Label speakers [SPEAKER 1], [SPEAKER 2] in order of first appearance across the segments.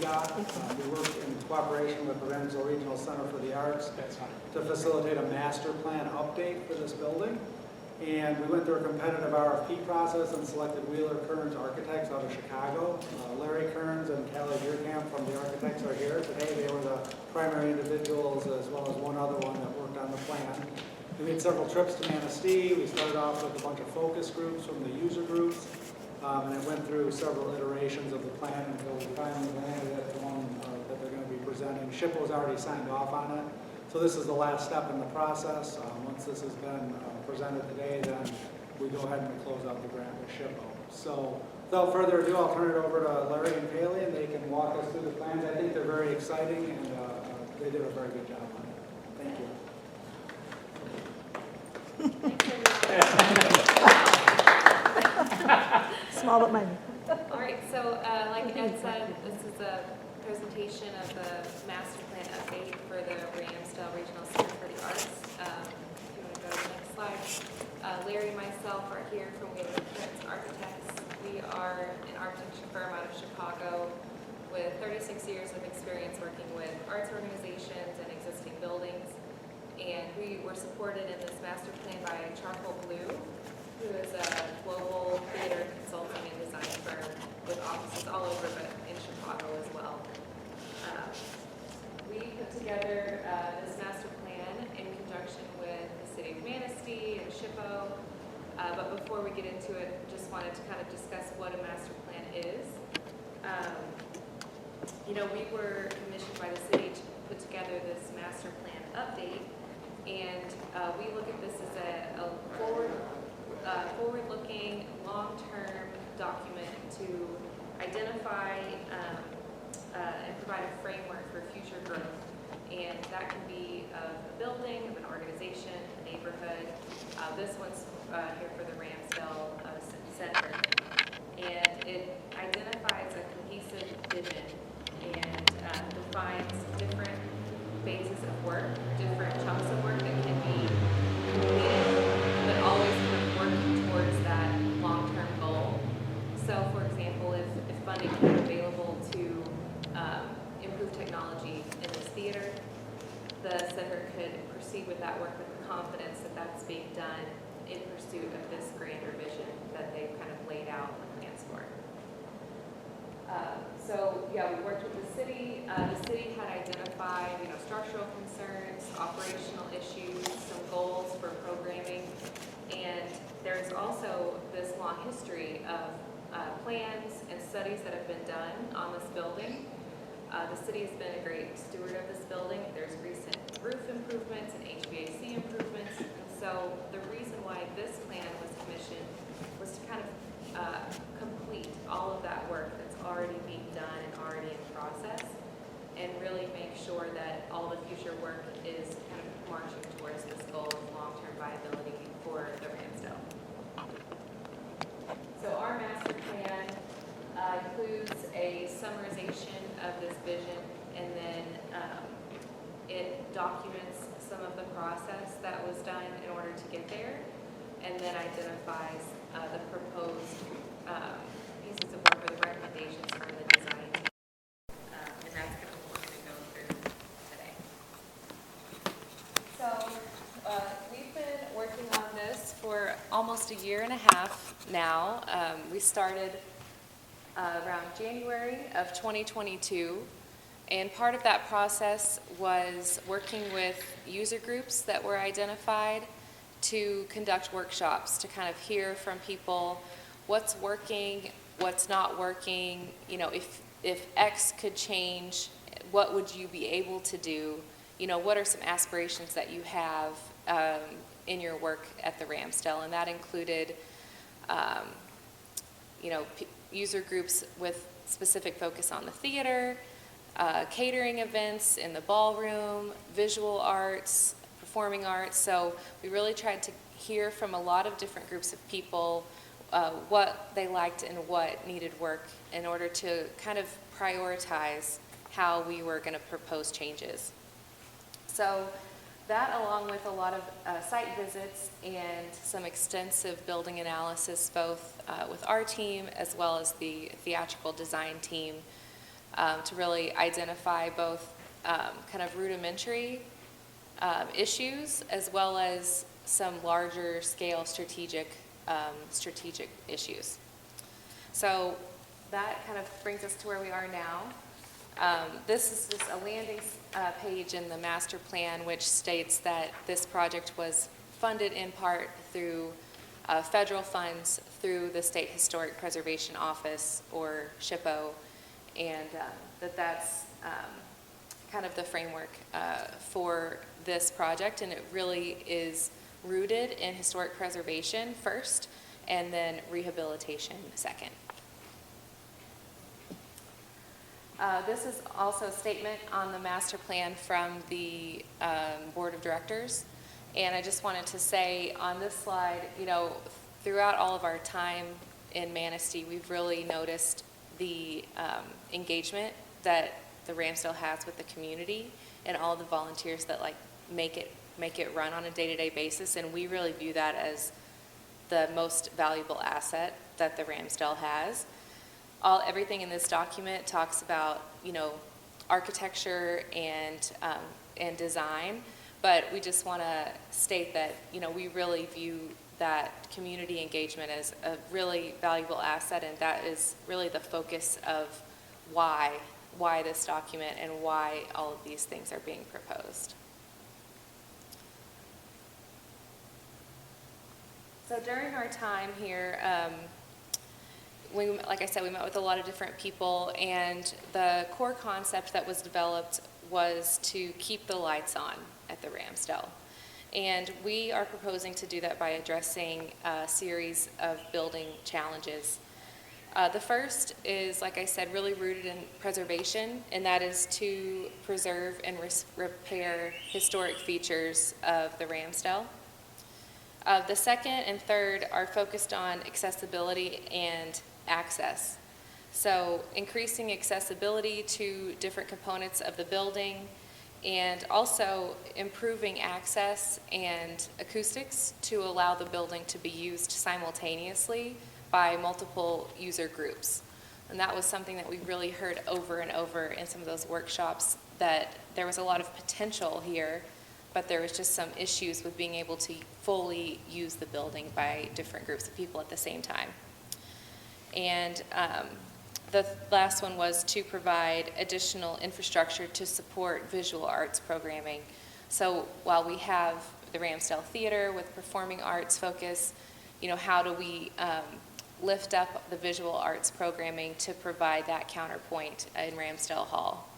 [SPEAKER 1] shot. We worked in cooperation with the Ramsdell Regional Center for the Arts to facilitate a master plan update for this building. And we went through a competitive RFP process and selected Wheeler Kearns Architects out of Chicago. Larry Kearns and Callie Deerkamp from the architects are here today. They were the primary individuals as well as one other one that worked on the plan. We made several trips to Manistee. We started off with a bunch of focus groups from the user groups. And it went through several iterations of the plan until we finally landed at the one that they're going to be presenting. SHPO's already signed off on it. So this is the last step in the process. Once this has been presented today, then we go ahead and close out the grant with SHPO. So without further ado, I'll turn it over to Larry and Kaylee, and they can walk us through the plans. I think they're very exciting, and they did a very good job on it. Thank you.
[SPEAKER 2] Small but mighty.
[SPEAKER 3] All right, so like Ed said, this is a presentation of the master plan update for the Ramsdell Regional Center for the Arts. If you want to go to the next slide. Larry and myself are here from Wheeler Kearns Architects. We are an architecture firm out of Chicago with 36 years of experience working with arts organizations and existing buildings. And we were supported in this master plan by Charcoal Blue, who is a global theater consulting and design firm with offices all over, but in Chicago as well. We put together this master plan in conjunction with the City of Manistee and SHPO. But before we get into it, just wanted to kind of discuss what a master plan is. We were commissioned by the city to put together this master plan update, and we look at this as a forward-looking, long-term document to identify and provide a framework for future growth. And that can be of a building, of an organization, a neighborhood. This one's here for the Ramsdell Center. And it identifies a cohesive vision and defines different phases of work, different chunks of work that can be completed, but always kind of working towards that long-term goal. So, for example, if funding became available to improve technology in this theater, the center could proceed with that work with the confidence that that's being done in pursuit of this grander vision that they've kind of laid out plans for. We worked with the city. The city had identified, structural concerns, operational issues, some goals for programming, and there's also this long history of plans and studies that have been done on this building. The city has been a great steward of this building. There's recent roof improvements and HVAC improvements, and so the reason why this plan was commissioned was to kind of complete all of that work that's already being done and already in process, and really make sure that all the future work is kind of marching towards this goal of long-term viability for the Ramsdell. So our master plan includes a summarization of this vision, and then it documents some of the process that was done in order to get there, and then identifies the proposed pieces of work or the recommendations from the design team. And that's kind of what we're going to go through today. So we've been working on this for almost a year and a half now. We started around January of 2022. And part of that process was working with user groups that were identified to conduct workshops, to kind of hear from people what's working, what's not working, if X could change, what would you be able to do? What are some aspirations that you have in your work at the Ramsdell? And that included, user groups with specific focus on the theater, catering events in the ballroom, visual arts, performing arts. So we really tried to hear from a lot of different groups of people what they liked and what needed work in order to kind of prioritize how we were going to propose changes. So that, along with a lot of site visits and some extensive building analysis, both with our team as well as the theatrical design team, to really identify both kind of rudimentary issues as well as some larger scale strategic issues. So that kind of brings us to where we are now. This is just a landing page in the master plan, which states that this project was funded in part through federal funds through the State Historic Preservation Office, or SHPO, and that's kind of the framework for this project, and it really is rooted in historic preservation first, and then rehabilitation second. This is also a statement on the master plan from the Board of Directors. And I just wanted to say on this slide, you know, throughout all of our time in Manistee, we've really noticed the engagement that the Ramsdell has with the community and all the volunteers that make it run on a day-to-day basis. And we really view that as the most valuable asset that the Ramsdell has. Everything in this document talks about, you know, architecture and design, but we just want to state that, you know, we really view that community engagement as a really valuable asset, and that is really the focus of why this document and why all of these things are being proposed. So during our time here, like I said, we met with a lot of different people, and the core concept that was developed was to keep the lights on at the Ramsdell. And we are proposing to do that by addressing a series of building challenges. The first is, like I said, really rooted in preservation, and that is to preserve and repair historic features of the Ramsdell. The second and third are focused on accessibility and access. So increasing accessibility to different components of the building, and also improving access and acoustics to allow the building to be used simultaneously by multiple user groups. And that was something that we really heard over and over in some of those workshops, that there was a lot of potential here, but there was just some issues with being able to fully use the building by different groups of people at the same time. And the last one was to provide additional infrastructure to support visual arts programming. So while we have the Ramsdell Theater with performing arts focus, you know, how do we lift up the visual arts programming to provide that counterpoint in Ramsdell Hall?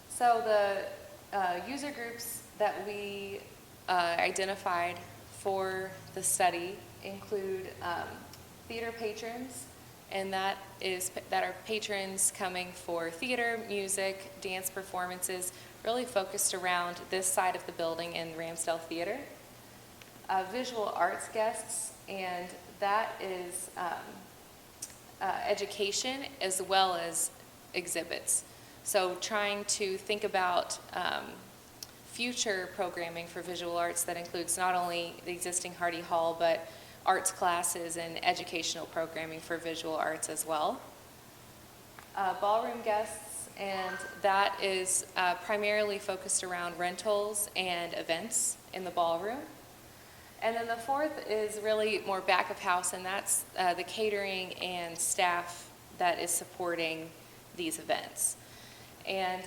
[SPEAKER 3] So the user groups that we identified for the study include theater patrons, and that are patrons coming for theater, music, dance performances, really focused around this side of the building in Ramsdell Theater. Visual arts guests, and that is education as well as exhibits. So trying to think about future programming for visual arts that includes not only the existing Hardy Hall, but arts classes and educational programming for visual arts as well. Ballroom guests, and that is primarily focused around rentals and events in the ballroom. And then the fourth is really more back of house, and that's the catering and staff that is supporting these events. And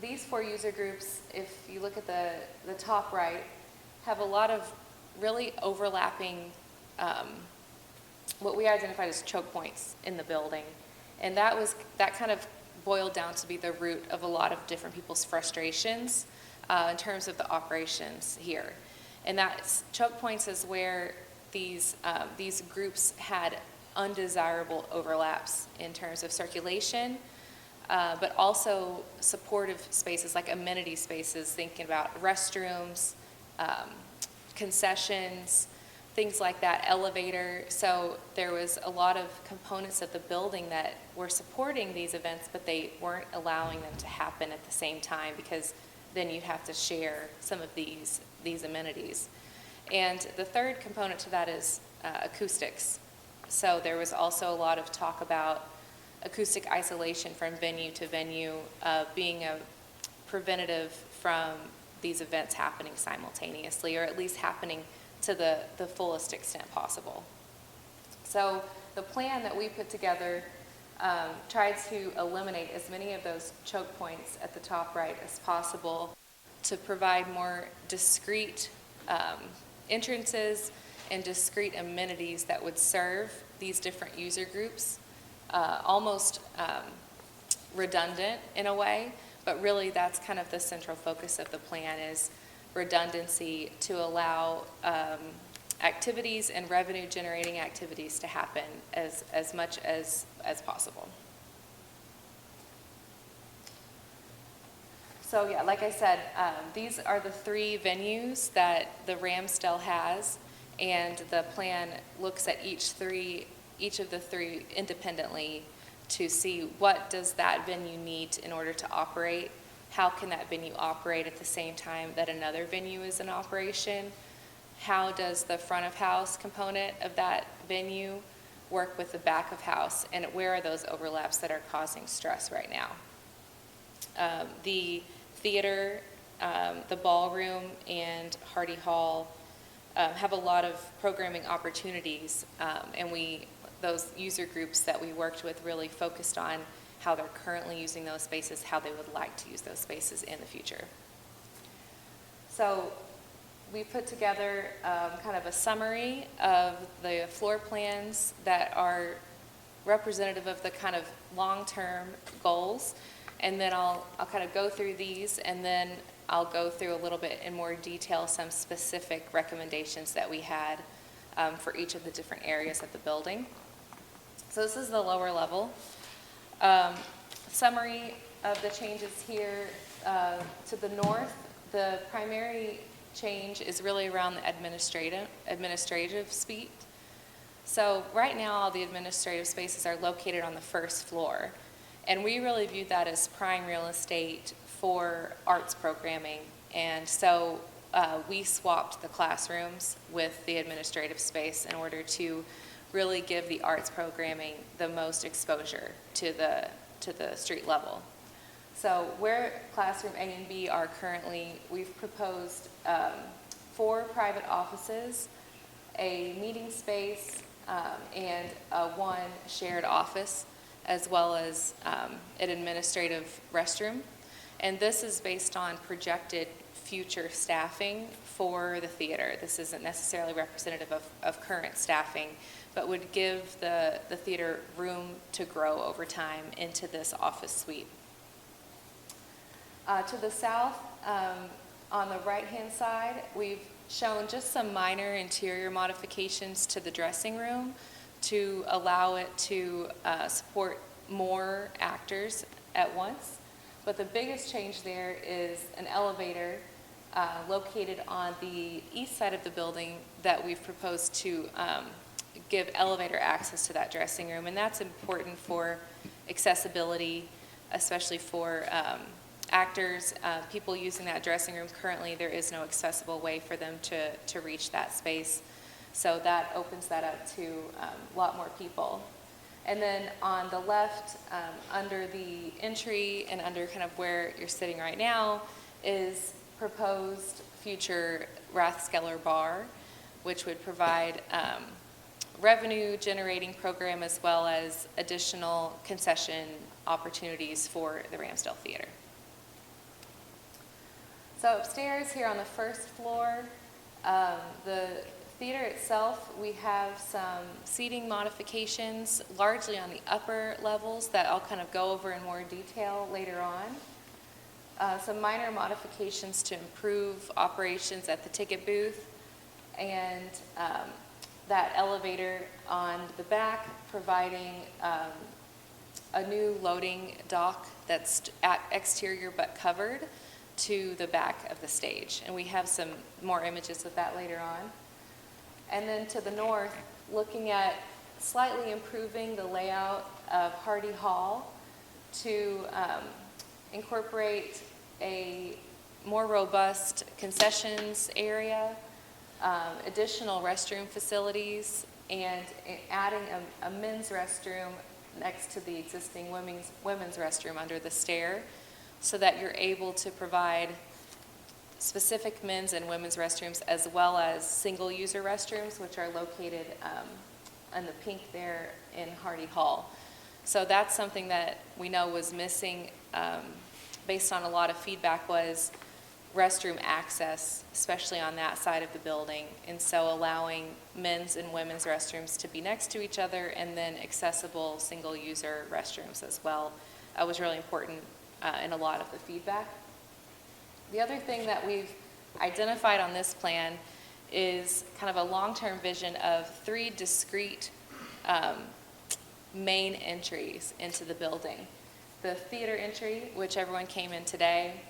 [SPEAKER 3] these four user groups, if you look at the top right, have a lot of really overlapping, what we identified as choke points in the building. And that kind of boiled down to be the root of a lot of different people's frustrations in terms of the operations here. And that's choke points is where these groups had undesirable overlaps in terms of circulation, but also supportive spaces like amenity spaces, thinking about restrooms, concessions, things like that, elevator. So there was a lot of components of the building that were supporting these events, but they weren't allowing them to happen at the same time, because then you'd have to share some of these amenities. And the third component to that is acoustics. So there was also a lot of talk about acoustic isolation from venue to venue being a preventative from these events happening simultaneously, or at least happening to the fullest extent possible. So the plan that we put together tried to eliminate as many of those choke points at the top right as possible to provide more discrete entrances and discrete amenities that would serve these different user groups, almost redundant in a way, but really that's kind of the central focus of the plan, is redundancy to allow activities and revenue generating activities to happen as much as possible. So yeah, like I said, these are the 3 venues that the Ramsdell has, and the plan looks at each of the 3 independently to see what does that venue need in order to operate, how can that venue operate at the same time that another venue is in operation, how does the front of house component of that venue work with the back of house, and where are those overlaps that are causing stress right now. The theater, the ballroom, and Hardy Hall have a lot of programming opportunities, and those user groups that we worked with really focused on how they're currently using those spaces, how they would like to use those spaces in the future. So we put together kind of a summary of the floor plans that are representative of the kind of long-term goals, and then I'll kind of go through these, and then I'll go through a little bit in more detail some specific recommendations that we had for each of the different areas of the building. So this is the lower level. Summary of the changes here. To the north, the primary change is really around the administrative suite. So right now, all the administrative spaces are located on the first floor, and we really view that as prime real estate for arts programming. And so we swapped the classrooms with the administrative space in order to really give the arts programming the most exposure to the street level. So where classroom A and B are currently, we've proposed 4 private offices, a meeting space, and 1 shared office, as well as an administrative restroom. And this is based on projected future staffing for the theater. This isn't necessarily representative of current staffing, but would give the theater room to grow over time into this office suite. To the south, on the right-hand side, we've shown just some minor interior modifications to the dressing room to allow it to support more actors at once. But the biggest change there is an elevator located on the east side of the building that we've proposed to give elevator access to that dressing room. And that's important for accessibility, especially for actors, people using that dressing room. Currently, there is no accessible way for them to reach that space. So that opens that up to a lot more people. And then on the left, under the entry and under kind of where you're sitting right now, is proposed future Rathskeller Bar, which would provide revenue generating program as well as additional concession opportunities for the Ramsdell Theater. So upstairs here on the first floor, the theater itself, we have some seating modifications, largely on the upper levels that I'll kind of go over in more detail later on. Some minor modifications to improve operations at the ticket booth, and that elevator on the back providing a new loading dock that's exterior but covered to the back of the stage. And we have some more images of that later on. And then to the north, looking at slightly improving the layout of Hardy Hall to incorporate a more robust concessions area, additional restroom facilities, and adding a men's restroom next to the existing women's restroom under the stair, so that you're able to provide specific men's and women's restrooms as well as single-user restrooms, which are located in the pink there in Hardy Hall. So that's something that we know was missing based on a lot of feedback, was restroom access, especially on that side of the building. And so allowing men's and women's restrooms to be next to each other, and then accessible single-user restrooms as well, was really important in a lot of the feedback. The other thing that we've identified on this plan is kind of a long-term vision of 3 discrete main entries into the building. The theater entry, which everyone came in today,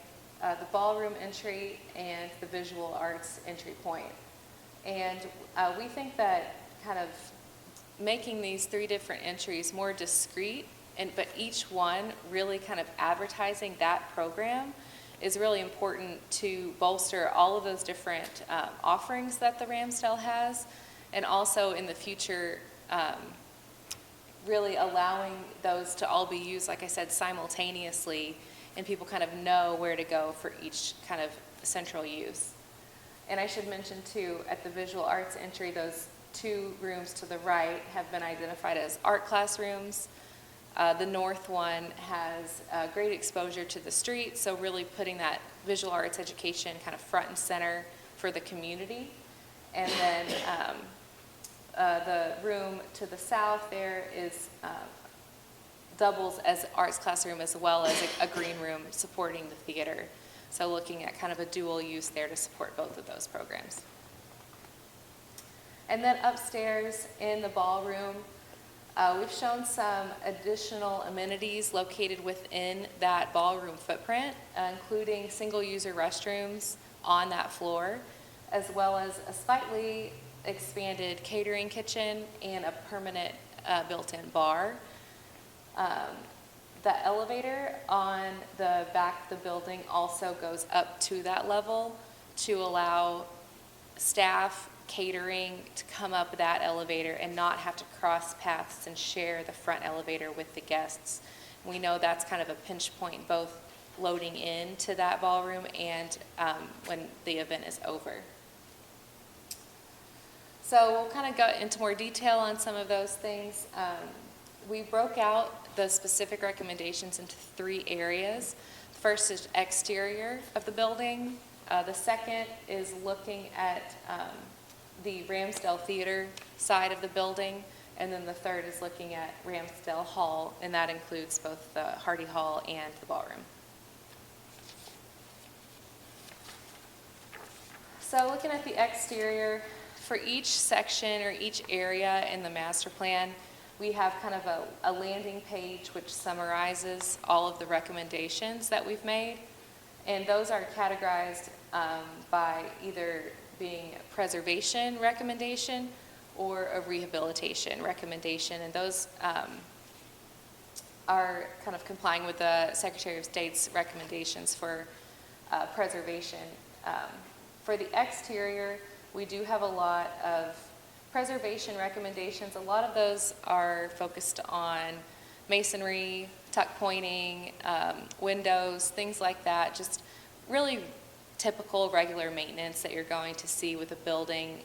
[SPEAKER 3] the ballroom entry, and the visual arts entry point. And we think that kind of making these 3 different entries more discrete, but each one really kind of advertising that program, is really important to bolster all of those different offerings that the Ramsdell has, and also in the future really allowing those to all be used, like I said, simultaneously, and people kind of know where to go for each kind of central use. And I should mention too, at the visual arts entry, those 2 rooms to the right have been identified as art classrooms. The north one has great exposure to the street, so really putting that visual arts education kind of front and center for the community. And then the room to the south there is doubles as arts classroom as well as a green room supporting the theater. So looking at kind of a dual use there to support both of those programs. And then upstairs in the ballroom, we've shown some additional amenities located within that ballroom footprint, including single-user restrooms on that floor, as well as a slightly expanded catering kitchen and a permanent built-in bar. The elevator on the back of the building also goes up to that level to allow staff, catering to come up that elevator and not have to cross paths and share the front elevator with the guests. We know that's kind of a pinch point, both loading into that ballroom and when the event is over. So we'll kind of go into more detail on some of those things. We broke out the specific recommendations into 3 areas. First is exterior of the building. The second is looking at the Ramsdell Theater side of the building, and then the third is looking at Ramsdell Hall, and that includes both the Hardy Hall and the ballroom. So looking at the exterior, for each section or each area in the master plan, we have kind of a landing page which summarizes all of the recommendations that we've made, and those are categorized by either being a preservation recommendation or a rehabilitation recommendation, and those are kind of complying with the Secretary of State's recommendations for preservation. For the exterior, we do have a lot of preservation recommendations. A lot of those are focused on masonry, tuck pointing, windows, things like that, just really typical regular maintenance that you're going to see with a building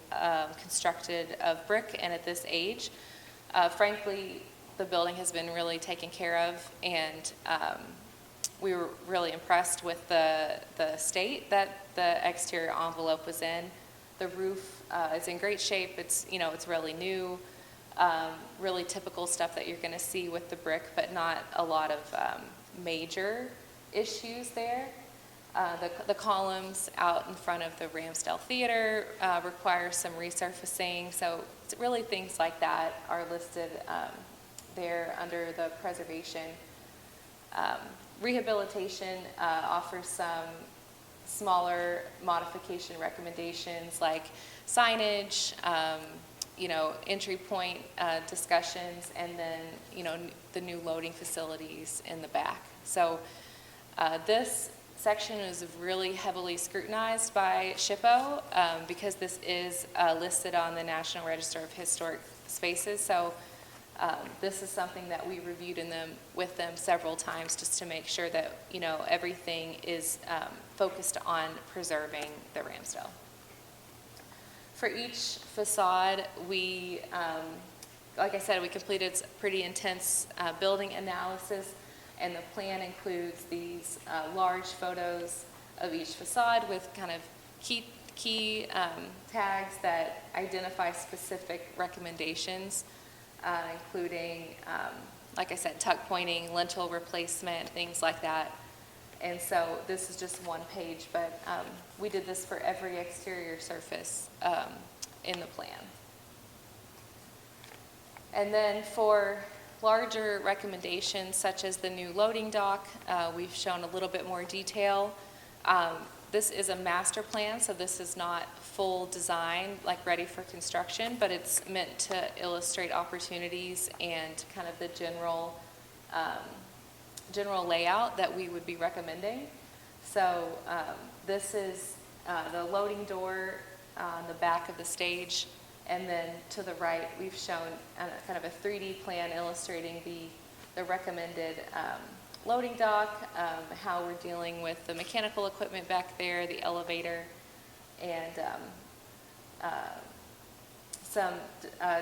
[SPEAKER 3] constructed of brick and at this age. Frankly, the building has been really taken care of, and we were really impressed with the state that the exterior envelope was in. The roof is in great shape. It's really new, really typical stuff that you're going to see with the brick, but not a lot of major issues there. The columns out in front of the Ramsdell Theater require some resurfacing, so it's really things like that are listed there under the preservation. Rehabilitation offers some smaller modification recommendations like signage, entry point discussions, and then the new loading facilities in the back. So this section is really heavily scrutinized by SHPO because this is listed on the National Register of Historic spaces. So this is something that we reviewed with them several times just to make sure that, everything is focused on preserving the Ramsdell. For each facade, we, like I said, we completed pretty intense building analysis, and the plan includes these large photos of each facade with kind of key tags that identify specific recommendations, including, like I said, tuck pointing, lintel replacement, things like that. And so this is just one page, but we did this for every exterior surface in the plan. And then for larger recommendations, such as the new loading dock, we've shown a little bit more detail. This is a master plan, so this is not full design, like ready for construction, but it's meant to illustrate opportunities and kind of the general layout that we would be recommending. So this is the loading door on the back of the stage, and then to the right we've shown kind of a 3D plan illustrating the recommended loading dock, how we're dealing with the mechanical equipment back there, the elevator, and some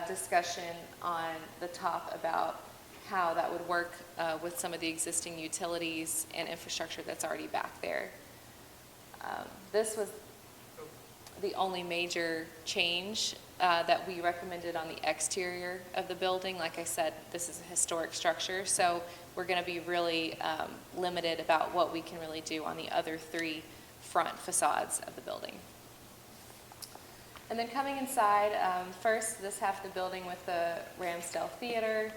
[SPEAKER 3] discussion on the top about how that would work with some of the existing utilities and infrastructure that's already back there. This was the only major change that we recommended on the exterior of the building. Like I said, this is a historic structure, so we're going to be really limited about what we can really do on the other 3 front facades of the building. And then coming inside, first this half of the building with the Ramsdell Theater.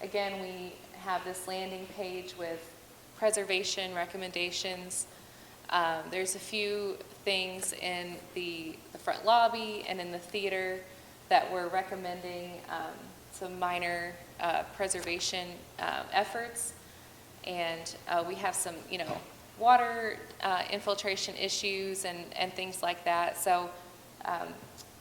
[SPEAKER 3] Again, we have this landing page with preservation recommendations. There's a few things in the front lobby and in the theater that we're recommending some minor preservation efforts. And we have some, water infiltration issues and things like that. So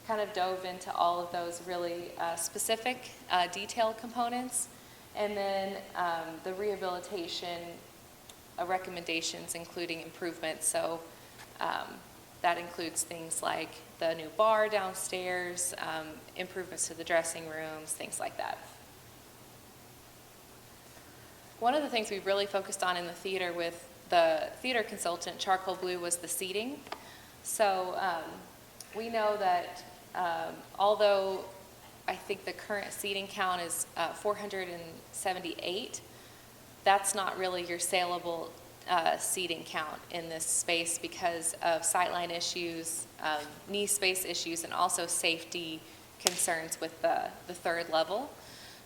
[SPEAKER 3] kind of dove into all of those really specific detailed components. And then the rehabilitation recommendations, including improvements. So that includes things like the new bar downstairs, improvements to the dressing rooms, things like that. One of the things we really focused on in the theater with the theater consultant, Charcoal Blue, was the seating. So we know that although I think the current seating count is 478, that's not really your saleable seating count in this space because of sightline issues, knee space issues, and also safety concerns with the 3rd level.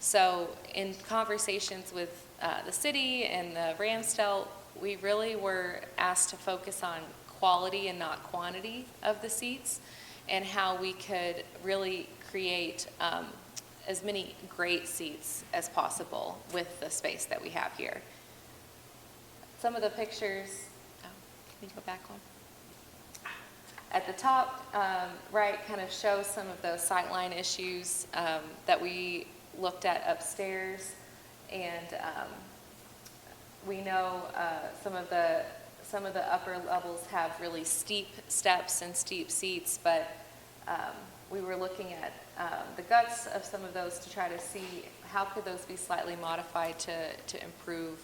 [SPEAKER 3] So in conversations with the city and the Ramsdell, we really were asked to focus on quality and not quantity of the seats, and how we could really create as many great seats as possible with the space that we have here. Some of the pictures, can you go back one? At the top right kind of shows some of those sightline issues that we looked at upstairs, and we know some of the upper levels have really steep steps and steep seats, but we were looking at the guts of some of those to try to see how could those be slightly modified to improve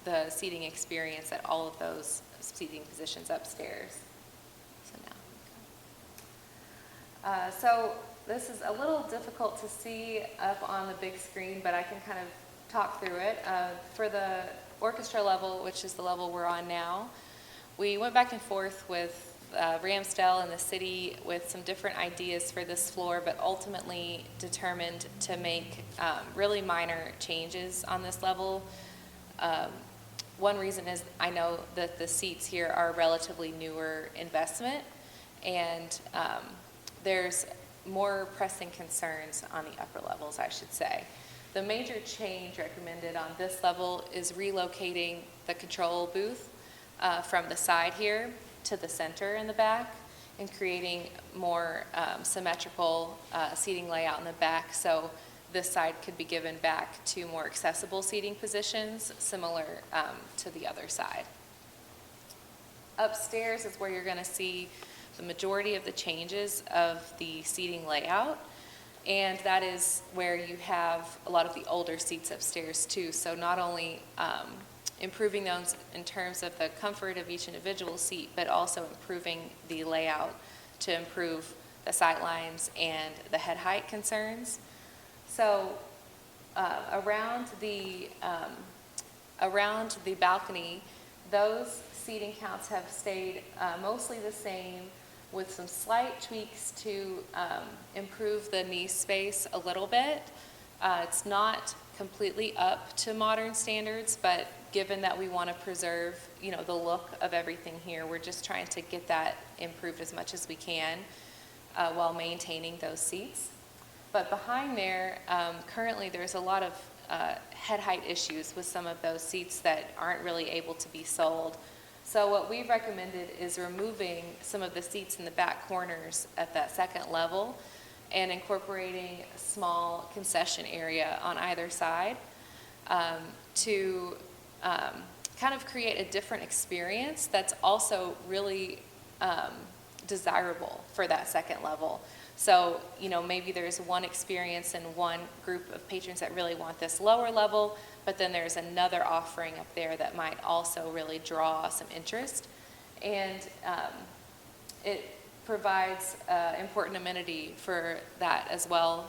[SPEAKER 3] the seating experience at all of those seating positions upstairs. So this is a little difficult to see up on the big screen, but I can kind of talk through it. For the orchestra level, which is the level we're on now, we went back and forth with Ramsdell and the city with some different ideas for this floor, but ultimately determined to make really minor changes on this level. One reason is I know that the seats here are a relatively newer investment, and there's more pressing concerns on the upper levels, I should say. The major change recommended on this level is relocating the control booth from the side here to the center in the back, and creating more symmetrical seating layout in the back. So this side could be given back to more accessible seating positions, similar to the other side. Upstairs is where you're going to see the majority of the changes of the seating layout, and that is where you have a lot of the older seats upstairs too. So not only improving those in terms of the comfort of each individual seat, but also improving the layout to improve the sight lines and the head height concerns. So around the balcony, those seating counts have stayed mostly the same, with some slight tweaks to improve the knee space a little bit. It's not completely up to modern standards, but given that we want to preserve, the look of everything here, we're just trying to get that improved as much as we can while maintaining those seats. But behind there, currently there's a lot of head height issues with some of those seats that aren't really able to be sold. So what we've recommended is removing some of the seats in the back corners at that second level and incorporating a small concession area on either side to kind of create a different experience that's also really desirable for that second level. So, maybe there's one experience and one group of patrons that really want this lower level, but then there's another offering up there that might also really draw some interest. And it provides important amenity for that as well,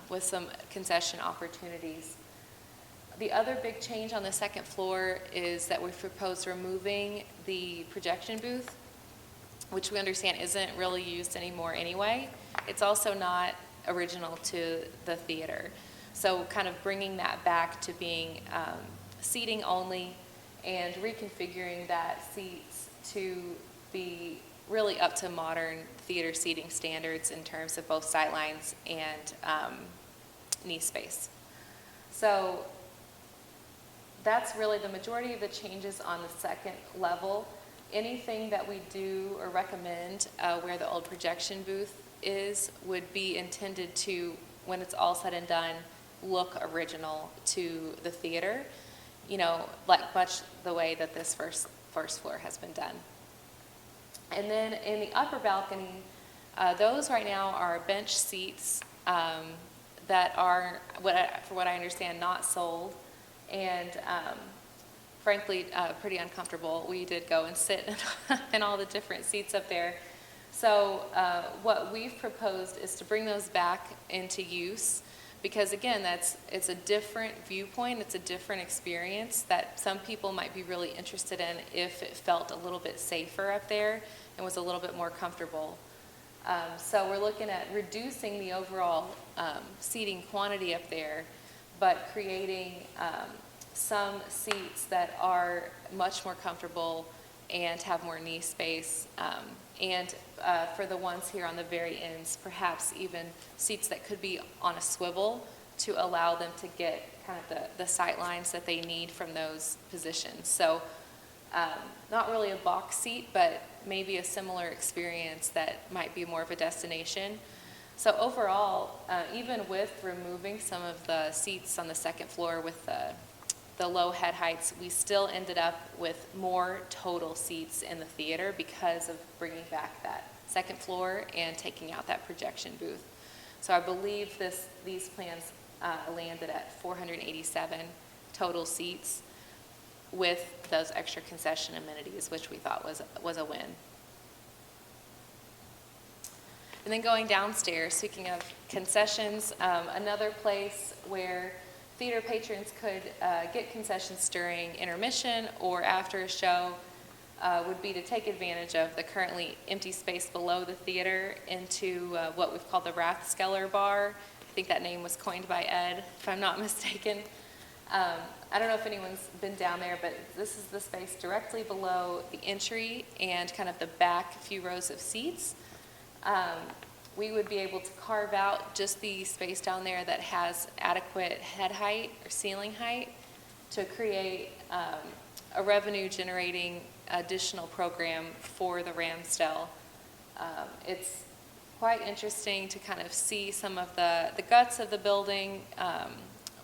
[SPEAKER 3] with some concession opportunities. The other big change on the second floor is that we've proposed removing the projection booth, which we understand isn't really used anymore anyway. It's also not original to the theater. So kind of bringing that back to being seating only and reconfiguring that seats to be really up to modern theater seating standards in terms of both sightlines and knee space. So that's really the majority of the changes on the second level. Anything that we do or recommend where the old projection booth is would be intended to, when it's all said and done, look original to the theater, like much the way that this first floor has been done. And then in the upper balcony, those right now are bench seats that are, for what I understand, not sold, and frankly, pretty uncomfortable. We did go and sit in all the different seats up there. So what we've proposed is to bring those back into use, because again, it's a different viewpoint, it's a different experience that some people might be really interested in if it felt a little bit safer up there and was a little bit more comfortable. So we're looking at reducing the overall seating quantity up there, but creating some seats that are much more comfortable and have more knee space, and for the ones here on the very ends, perhaps even seats that could be on a swivel to allow them to get kind of the sight lines that they need from those positions. So not really a box seat, but maybe a similar experience that might be more of a destination. So overall, even with removing some of the seats on the second floor with the low head heights, we still ended up with more total seats in the theater because of bringing back that second floor and taking out that projection booth. So I believe these plans landed at 487 total seats with those extra concession amenities, which we thought was a win. And then going downstairs, speaking of concessions, another place where theater patrons could get concessions during intermission or after a show would be to take advantage of the currently empty space below the theater into what we've called the Ramsdell bar. I think that name was coined by Ed, if I'm not mistaken. I don't know if anyone's been down there, but this is the space directly below the entry and kind of the back few rows of seats. We would be able to carve out just the space down there that has adequate head height or ceiling height to create a revenue generating additional program for the Ramsdell. It's quite interesting to kind of see some of the guts of the building,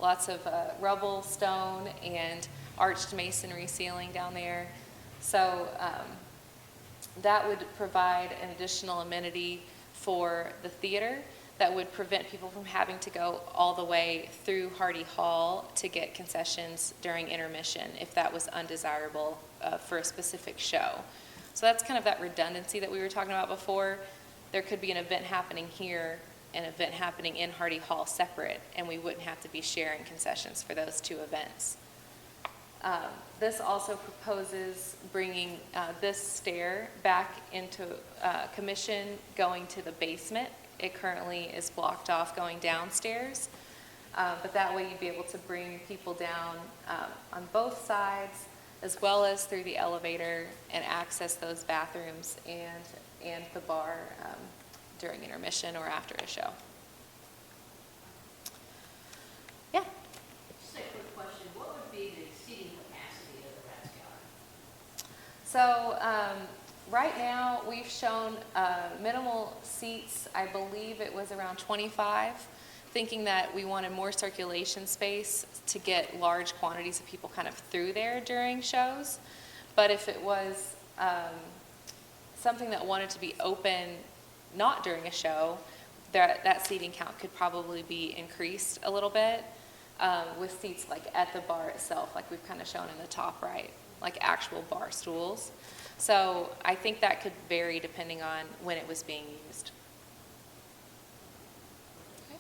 [SPEAKER 3] lots of rubble, stone, and arched masonry ceiling down there. So that would provide an additional amenity for the theater that would prevent people from having to go all the way through Hardy Hall to get concessions during intermission if that was undesirable for a specific show. So that's kind of that redundancy that we were talking about before. There could be an event happening here, an event happening in Hardy Hall separate, and we wouldn't have to be sharing concessions for those two events. This also proposes bringing this stair back into commission going to the basement. It currently is blocked off going downstairs, but that way you'd be able to bring people down on both sides as well as through the elevator and access those bathrooms and the bar during intermission or after a show. Yeah?
[SPEAKER 2] Just a quick question. What would be the seating capacity of the Ramsdell?
[SPEAKER 3] So right now we've shown minimal seats. I believe it was around 25, thinking that we wanted more circulation space to get large quantities of people kind of through there during shows. But if it was something that wanted to be open not during a show, that seating count could probably be increased a little bit with seats like at the bar itself, like we've kind of shown in the top right, like actual bar stools. So I think that could vary depending on when it was being used. Okay.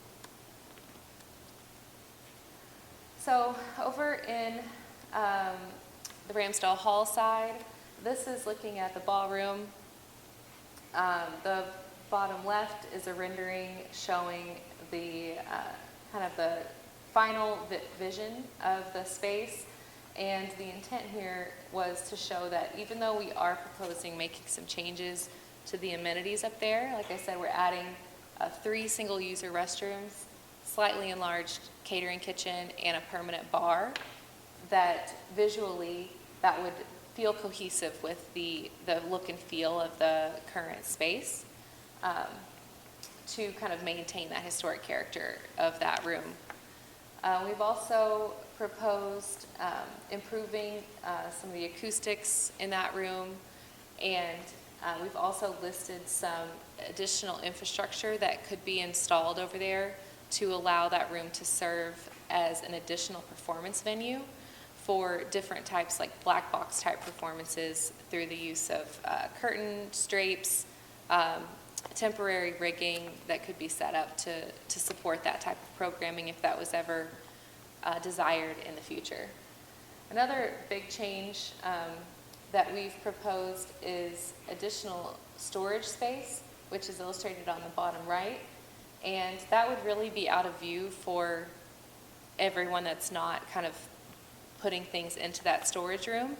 [SPEAKER 3] So over in the Ramsdell Hall side, this is looking at the ballroom. The bottom left is a rendering showing the kind of the final vision of the space. And the intent here was to show that even though we are proposing making some changes to the amenities up there, like I said, we're adding 3 single-user restrooms, slightly enlarged catering kitchen, and a permanent bar, that visually that would feel cohesive with the look and feel of the current space to kind of maintain that historic character of that room. We've also proposed improving some of the acoustics in that room, and we've also listed some additional infrastructure that could be installed over there to allow that room to serve as an additional performance venue for different types, like black box type performances, through the use of curtain drapes, temporary rigging that could be set up to support that type of programming if that was ever desired in the future. Another big change that we've proposed is additional storage space, which is illustrated on the bottom right, and that would really be out of view for everyone that's not kind of putting things into that storage room.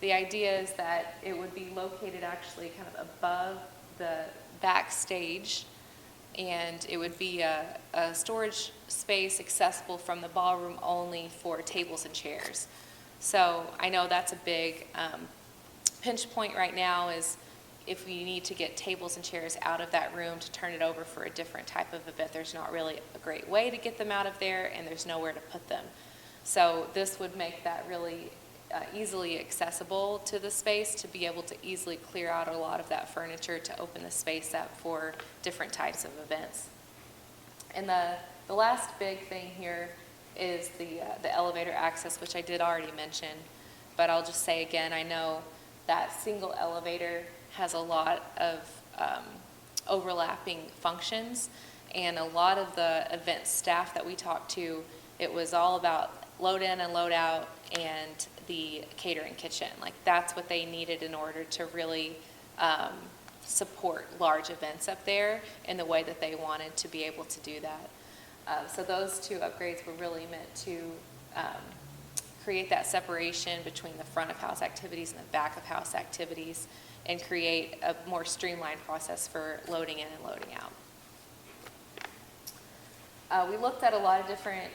[SPEAKER 3] The idea is that it would be located actually kind of above the backstage, and it would be a storage space accessible from the ballroom only for tables and chairs. So I know that's a big pinch point right now, is if we need to get tables and chairs out of that room to turn it over for a different type of event, there's not really a great way to get them out of there, and there's nowhere to put them. So this would make that really easily accessible to the space, to be able to easily clear out a lot of that furniture to open the space up for different types of events. And the last big thing here is the elevator access, which I did already mention, but I'll just say again, I know that single elevator has a lot of overlapping functions, and a lot of the event staff that we talked to, it was all about load in and load out and the catering kitchen. Like, that's what they needed in order to really support large events up there in the way that they wanted to be able to do that. So those two upgrades were really meant to create that separation between the front of house activities and the back of house activities, and create a more streamlined process for loading in and loading out. We looked at a lot of different